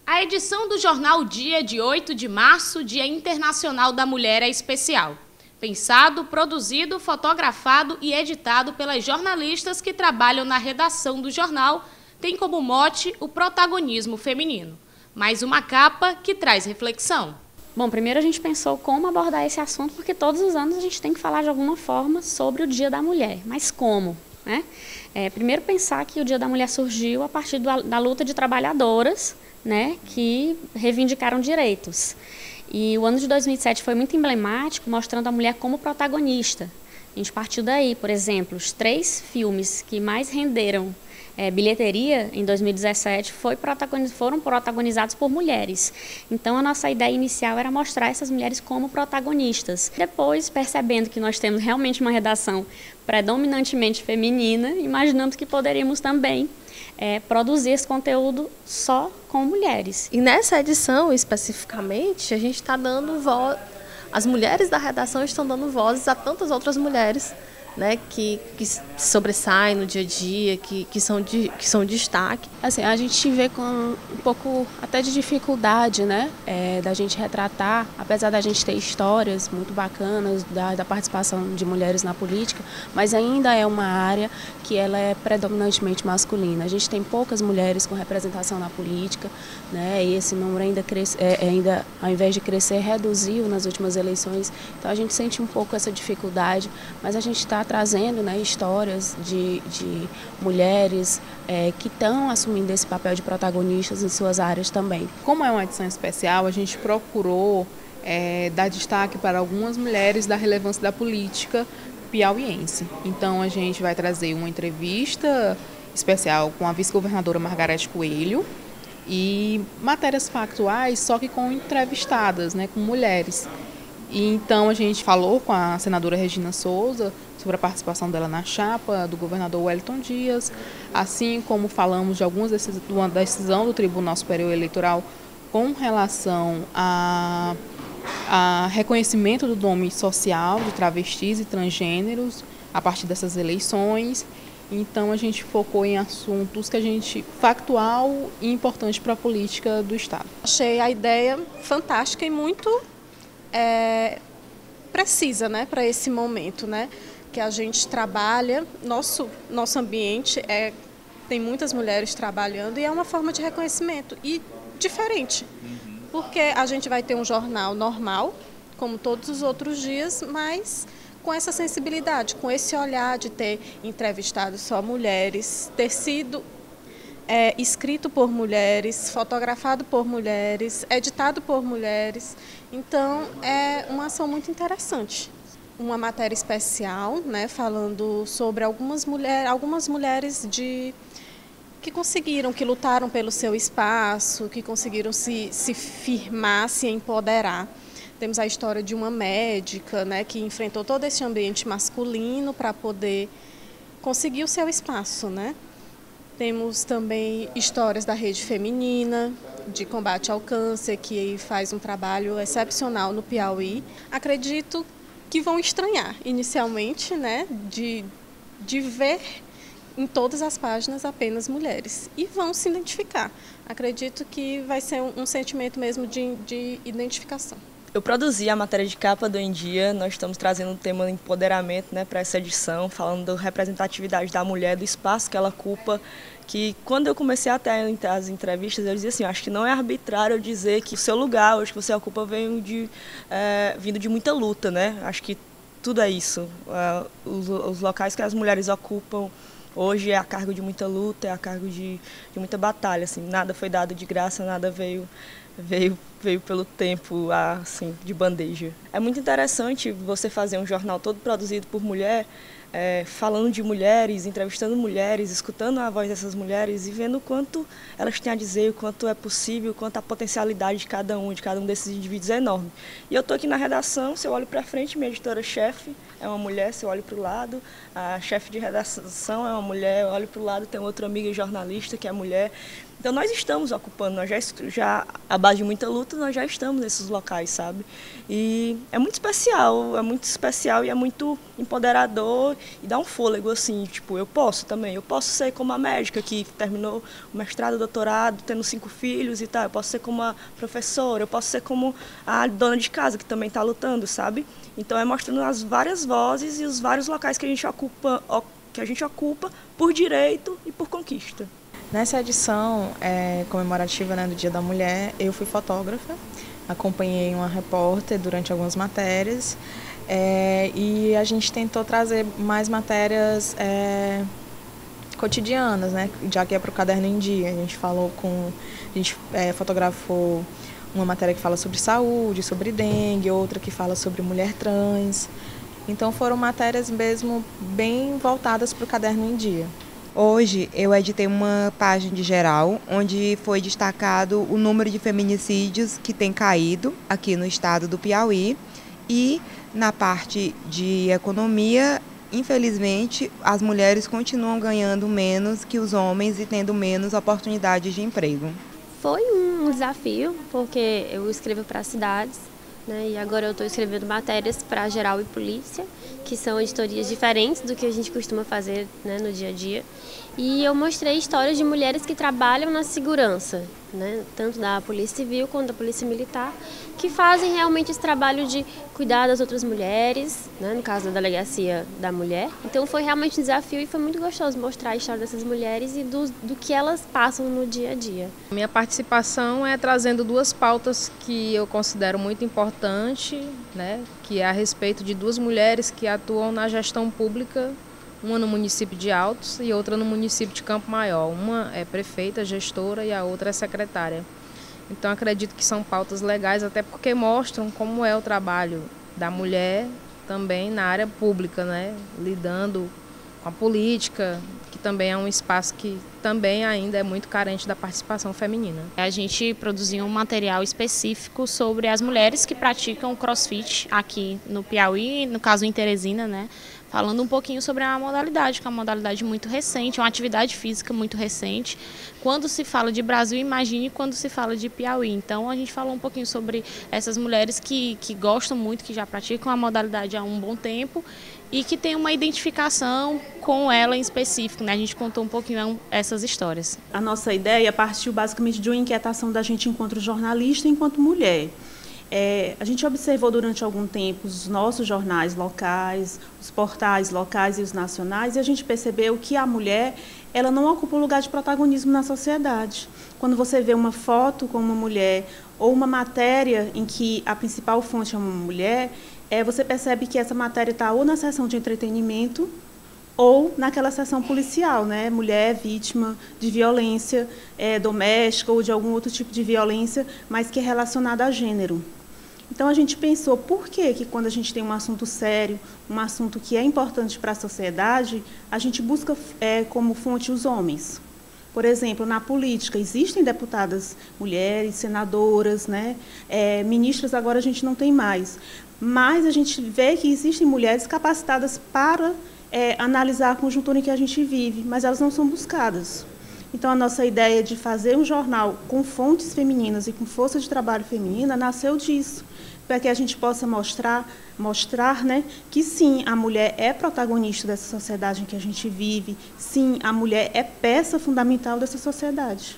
A edição do jornal Dia de 8 de março, Dia Internacional da Mulher, é especial. Pensado, produzido, fotografado e editado pelas jornalistas que trabalham na redação do jornal, tem como mote o protagonismo feminino. Mais uma capa que traz reflexão. Bom, primeiro a gente pensou como abordar esse assunto, porque todos os anos a gente tem que falar de alguma forma sobre o Dia da Mulher. Mas como? Né? Primeiro pensar que o Dia da Mulher surgiu a partir da luta de trabalhadoras, né, que reivindicaram direitos. E o ano de 2007 foi muito emblemático, mostrando a mulher como protagonista. A gente partiu daí, por exemplo, os 3 filmes que mais renderam bilheteria em 2017 foram protagonizados por mulheres. Então a nossa ideia inicial era mostrar essas mulheres como protagonistas. Depois, percebendo que nós temos realmente uma redação predominantemente feminina, imaginamos que poderíamos também produzir esse conteúdo só com mulheres. E nessa edição, especificamente, a gente está dando voz, as mulheres da redação estão dando vozes a tantas outras mulheres, né, que sobressaem no dia a dia, que são destaque. Assim, a gente vê com um pouco até de dificuldade, né, da gente retratar, apesar da gente ter histórias muito bacanas da participação de mulheres na política, mas ainda é uma área que ela é predominantemente masculina. A gente tem poucas mulheres com representação na política, né, e esse número ainda, ao invés de crescer, reduziu nas últimas eleições. Então a gente sente um pouco essa dificuldade, mas a gente está trazendo, né, histórias de mulheres que estão assumindo esse papel de protagonistas em suas áreas também. Como é uma edição especial, a gente procurou dar destaque para algumas mulheres da relevância da política piauiense. Então a gente vai trazer uma entrevista especial com a vice-governadora Margarete Coelho e matérias factuais, só que com entrevistadas, né, com mulheres. E então a gente falou com a senadora Regina Souza sobre a participação dela na chapa do governador Wellington Dias, assim como falamos de uma decisão do Tribunal Superior Eleitoral com relação a reconhecimento do nome social de travestis e transgêneros a partir dessas eleições. Então a gente focou em assuntos factual e importante para a política do Estado. Achei a ideia fantástica e muito precisa, né, para esse momento, né, que a gente trabalha, nosso ambiente tem muitas mulheres trabalhando e é uma forma de reconhecimento e diferente, porque a gente vai ter um jornal normal, como todos os outros dias, mas com essa sensibilidade, com esse olhar de ter entrevistado só mulheres, ter sido escrito por mulheres, fotografado por mulheres, editado por mulheres. Então, é uma ação muito interessante. Uma matéria especial, né, falando sobre algumas mulheres que conseguiram, que lutaram pelo seu espaço, que conseguiram se firmar, se empoderar. Temos a história de uma médica, né, que enfrentou todo esse ambiente masculino para poder conseguir o seu espaço, né? Temos também histórias da rede feminina, de combate ao câncer, que faz um trabalho excepcional no Piauí. Acredito que vão estranhar inicialmente, né, de ver em todas as páginas apenas mulheres e vão se identificar. Acredito que vai ser um sentimento mesmo de identificação. Eu produzi a matéria de capa do Em Dia, nós estamos trazendo o tema empoderamento, né, para essa edição, falando da representatividade da mulher, do espaço que ela ocupa, que quando eu comecei a ter as entrevistas, eu dizia assim, acho que não é arbitrário eu dizer que o seu lugar hoje que você ocupa vindo de muita luta, né? Acho que tudo é isso. Os locais que as mulheres ocupam hoje é a cargo de muita luta, é a cargo de muita batalha, assim, nada foi dado de graça, nada veio pelo tempo assim, de bandeja. É muito interessante você fazer um jornal todo produzido por mulher, falando de mulheres, entrevistando mulheres, escutando a voz dessas mulheres e vendo o quanto elas têm a dizer, o quanto é possível, o quanto a potencialidade de cada um desses indivíduos é enorme. E eu estou aqui na redação, se eu olho para frente, minha editora-chefe é uma mulher, se eu olho para o lado, a chefe de redação é uma mulher, eu olho para o lado, tem outra amiga jornalista que é mulher. Então nós estamos ocupando, nós já à base de muita luta, nós já estamos nesses locais, sabe? E é muito especial e é muito empoderador e dá um fôlego, assim, tipo, eu posso ser como a médica que terminou o mestrado, o doutorado, tendo 5 filhos e tal, eu posso ser como a professora, eu posso ser como a dona de casa que também está lutando, sabe? Então é mostrando as várias vozes e os vários locais que a gente ocupa por direito e por conquista. Nessa edição comemorativa, né, do Dia da Mulher, eu fui fotógrafa, acompanhei uma repórter durante algumas matérias e a gente tentou trazer mais matérias cotidianas, né, já que é para o Caderno em Dia. A gente fotografou uma matéria que fala sobre saúde, sobre dengue, outra que fala sobre mulher trans. Então foram matérias mesmo bem voltadas para o Caderno em Dia. Hoje eu editei uma página de geral, onde foi destacado o número de feminicídios que tem caído aqui no estado do Piauí. E na parte de economia, infelizmente, as mulheres continuam ganhando menos que os homens e tendo menos oportunidades de emprego. Foi um desafio, porque eu escrevo para cidades, né, e agora eu estou escrevendo matérias para Geral e Polícia, que são editorias diferentes do que a gente costuma fazer, né, no dia a dia. E eu mostrei histórias de mulheres que trabalham na segurança, né, tanto da Polícia Civil quanto da Polícia Militar, que fazem realmente esse trabalho de cuidar das outras mulheres, né, no caso da Delegacia da Mulher. Então foi realmente um desafio e foi muito gostoso mostrar a história dessas mulheres e do que elas passam no dia a dia. Minha participação é trazendo 2 pautas que eu considero muito importantes, né, que é a respeito de 2 mulheres que atuam na gestão pública, uma no município de Altos e outra no município de Campo Maior. Uma é prefeita, gestora, e a outra é secretária. Então acredito que são pautas legais, até porque mostram como é o trabalho da mulher também na área pública, né? Lidando com a política, que também é um espaço que também ainda é muito carente da participação feminina. A gente produziu um material específico sobre as mulheres que praticam crossfit aqui no Piauí, no caso em Teresina, né? Falando um pouquinho sobre a modalidade, que é uma modalidade muito recente, uma atividade física muito recente. Quando se fala de Brasil, imagine quando se fala de Piauí. Então a gente falou um pouquinho sobre essas mulheres que gostam muito, que já praticam a modalidade há um bom tempo e que tem uma identificação com ela em específico, né? A gente contou um pouquinho essas histórias. A nossa ideia partiu basicamente de uma inquietação da gente enquanto jornalista e enquanto mulher. A gente observou durante algum tempo os nossos jornais locais, os portais locais e os nacionais, e a gente percebeu que a mulher ela não ocupa um lugar de protagonismo na sociedade. Quando você vê uma foto com uma mulher ou uma matéria em que a principal fonte é uma mulher, você percebe que essa matéria está ou na seção de entretenimento ou naquela seção policial, né? Mulher vítima de violência doméstica ou de algum outro tipo de violência, mas que é relacionada a gênero. Então, a gente pensou por que quando a gente tem um assunto sério, um assunto que é importante para a sociedade, a gente busca como fonte os homens. Por exemplo, na política, existem deputadas mulheres, senadoras, né? Ministras agora a gente não tem mais. Mas a gente vê que existem mulheres capacitadas para analisar a conjuntura em que a gente vive, mas elas não são buscadas. Então, a nossa ideia de fazer um jornal com fontes femininas e com força de trabalho feminina nasceu disso, para que a gente possa mostrar, né, que sim, a mulher é protagonista dessa sociedade em que a gente vive, sim, a mulher é peça fundamental dessa sociedade.